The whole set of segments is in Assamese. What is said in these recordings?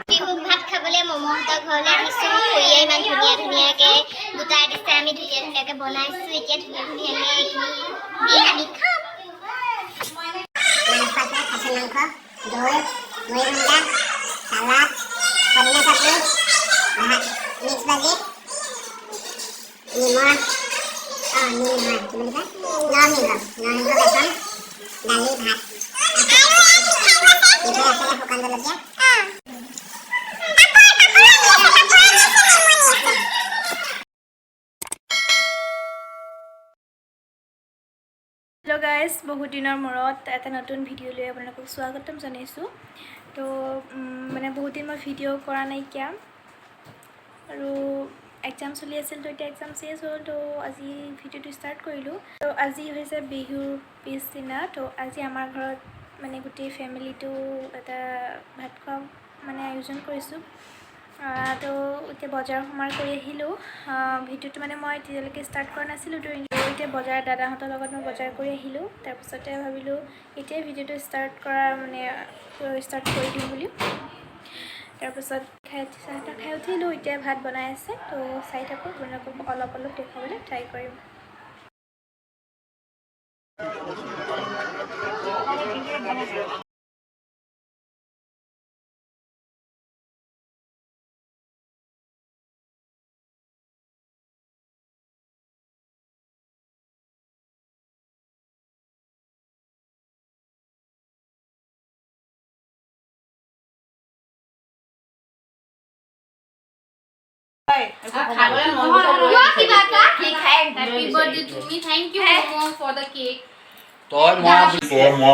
বিহুত ভাত খাবলৈ মমহঁতৰ ঘৰলৈ আহিছোঁ। খুৰীয়ে ইমান ধুনীয়া ধুনীয়াকৈ গোটাই দিছে, আমি ধুনীয়া ধুনীয়াকৈ বনাইছোঁ। এতিয়া ধুনীয়া ধুনীয়াকৈ এইখিনি দি আমি খাম। মাংস আছে, খাচী মাংস, দৈ, মুড়ি ঘণ্টা, চালাড, পদিনা চাটনি, ভাত, মিক্স ভাজি, নিমখ, কি বুলি কয়, নৰসিংহ বেচন, দালি, ভাত, মিঠাই আছিলে, শুকান জলকীয়া। हेलो गाइस, बहुत दिनर मूरत এটা নতুন ভিডিও লৈ আপোনালোকক স্বাগতম জনাইছোঁ। তো মানে বহুত দিন মই ভিডিও কৰা নাইকিয়া আৰু এক্সাম চলি আছিল, তো এতিয়া এক্সাম শেষ হ'ল। তো আজি ভিডিওটো ষ্টাৰ্ট কৰিলোঁ। তো আজি হৈছে বিহুৰ পিছদিনা। তো আজি আমাৰ ঘৰত মানে গোটেই ফেমিলিটো এটা ভাত খোৱা মানে আয়োজন কৰিছোঁ। তো এতিয়া বজাৰ সমাৰ কৰি আহিলোঁ। ভিডিওটো মানে মই এতিয়ালৈকে ষ্টাৰ্ট কৰা নাছিলোঁ। তো এতিয়া বজাৰ দাদাহঁতৰ লগত মই বজাৰ কৰি আহিলোঁ। তাৰপিছতে ভাবিলোঁ এতিয়াই ভিডিওটো ষ্টাৰ্ট কৰি দিওঁ বুলি। তাৰপিছত চাহ তাহ খাই উঠিলোঁ। এতিয়া ভাত বনাই আছে। তো চাই থাকোঁ, আপোনালোকক অলপ দেখাবলৈ ট্ৰাই কৰিম।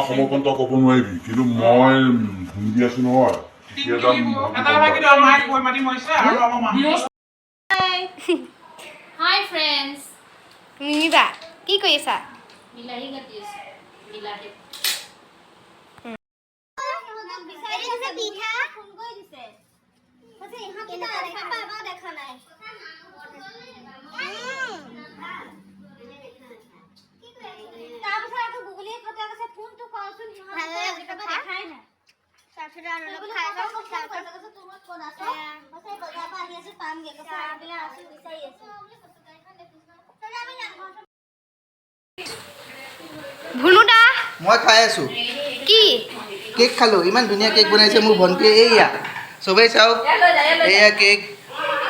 সমকন্ত ক'ব নোৱাৰিবি, কিন্তু মই শুনি আছো নহয়। হাই ফ্ৰেণ্ডছ, মিমিবা কি কৰি আছা? বিলাহী কাটি আছো। বিলাহী ভুনুদা মই খাই আছো। কি কেক খালোঁ, ইমান ধুনীয়া কেক বনাইছে মোৰ ভণ্টিয়ে। এইয়া চবেই চাওক, এয়া কেক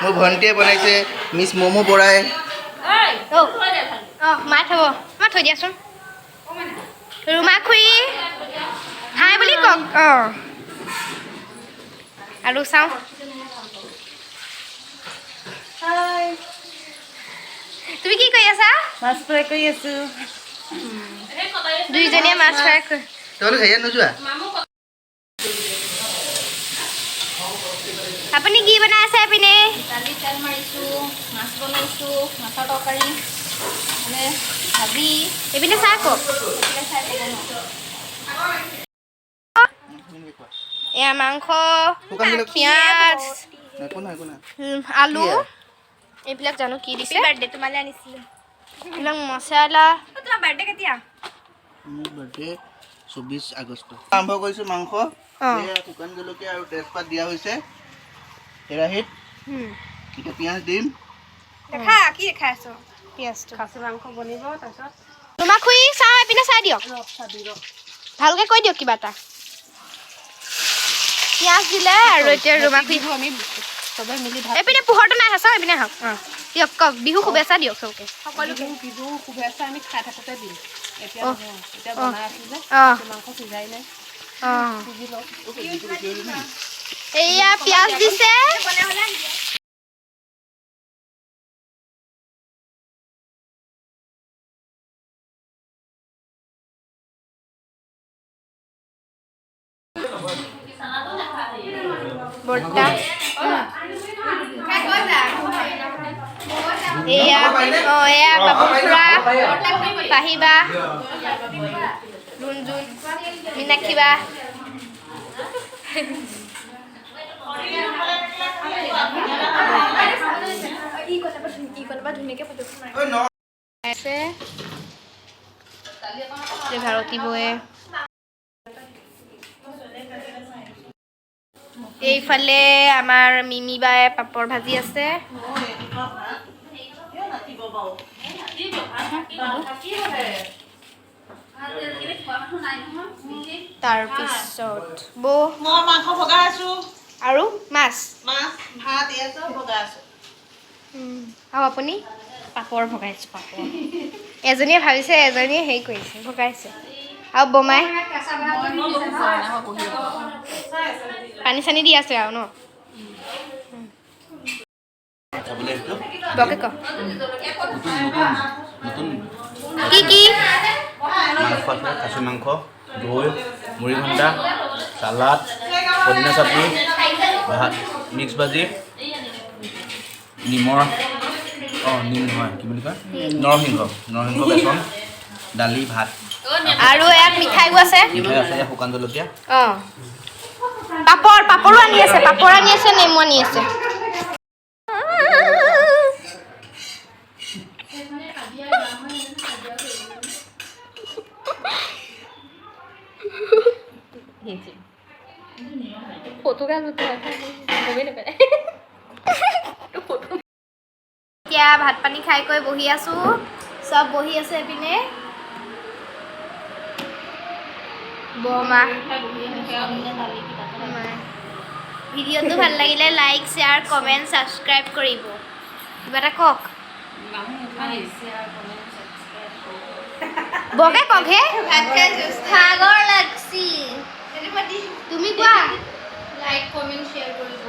মোৰ ভণ্টিয়ে বনাইছে, মিছ মমো বৰাই। মায়ে থ'ব, মই থৈ দিয়াচোন। ৰুমা খুৰী হাই বুলি কওক। আৰু চাওঁ, তুমি কি কৰি আছা? মাছ ফ্ৰাই কৰি আছো। দুইজনীয়ে মাছ ফ্ৰাই কৰি। তোমালোক হেৰিয়াত নোযোৱা? আপুনি কি বনাই আছে এইপিনে? দালি তেল মাৰিছোঁ, মাছ বনাইছোঁ, মাছৰ তৰকাৰী, মানে ভাজি। এইপিনে চাই কওক। এয়া মাংস, পিঁয়াজ, একো নাই একো নাই। আলু, এইবিলাক জানো কি দিছে। বাৰ্থডে তোমালৈ আনিছিলোঁ। এইবিলাক মচলা। তোমাৰ বাৰ্থডে কেতিয়া? মোৰ বাৰ্থডে 24 আগষ্ট। আৰম্ভ কৰিছোঁ মাংস। এয়া শুকান জলকীয়া আৰু তেজপাত দিয়া হৈছে কেৰাহীত। এতিয়া পিঁয়াজ দিম। দেখা কি দেখাই আছ? পিঁয়াজটো খাচী মাংস বনিব, তাৰপিছত ৰুমা খুৰী চাওঁ, এইপিনে চাই দিয়ক, ভালকৈ কৈ দিয়ক কিবা এটা। পিঁয়াজ দিলে আৰু এতিয়া ৰুমা খুৰী আমি চবে মিলি ভাত এইপিনে পোহৰটো নাই চাওঁ, এইপিনে আহক। দিয়ক কওক, বিহু শুভেচ্ছা দিয়ক চবকে। বিহু শুভেচ্ছা আমি খাই থাকোঁতে দিম। এতিয়া নহয়, এতিয়া বনাই আছোঁ যে মাংস সিজাই নাই, সিজি লওক। এয়া পিঁয়াজ দিছে। বৰ্তা এয়া এয়া বাবু খুৰা, পাহিবা, ৰুণজুন, মীনাক্ষী বা। ধুনীয়াকৈ ফটোখন আছে ভাৰতী বৌয়ে। এইফালে আমাৰ মিমি বায়ে পাপৰ ভাজি আছে। তাৰপিছত বৌ মই মাংস ভগাই আছো আৰু মাছ মাছ ভাত এয়া চব ভগাই আছো আৰু আপুনি পাপৰ ভগাইছোঁ পাপৰ এজনীয়ে ভাবিছে এজনীয়ে হেৰি কৰিছে ভগাইছে আৰু বমাই পানী চানী দি আছে আৰু ন খাবলৈ এইটো বকে ক নতুন কি কি মাংস আছে খাচী মাংস দৈ মুড়ি ঘণ্টা চালাড পদিনা চাটনি ভাত মিক্স ভাজি নিমৰ নিম নহয় কি বুলি কয় নৰসিংহ বেচন দালি ভাত আৰু ইয়াত মিঠাইও আছে মিঠাই আছে শুকান জলকীয়া অঁ পাপৰো আনি আছে নেমু আনি আছে এতিয়া ভাত পানী খাই কৈ বহি আছো চব বহি আছে এইপিনে বৰমা ভিডিঅ'টো ভাল লাগিলে লাইক শ্বেয়াৰ কমেণ্ট ছাবস্ক্ৰাইব কৰিব কিবা এটা কওক বকে কওক হে ভাগৰ লাগছি তুমি কোৱা লাইক কমেণ্ট শ্বেয়াৰ কৰিব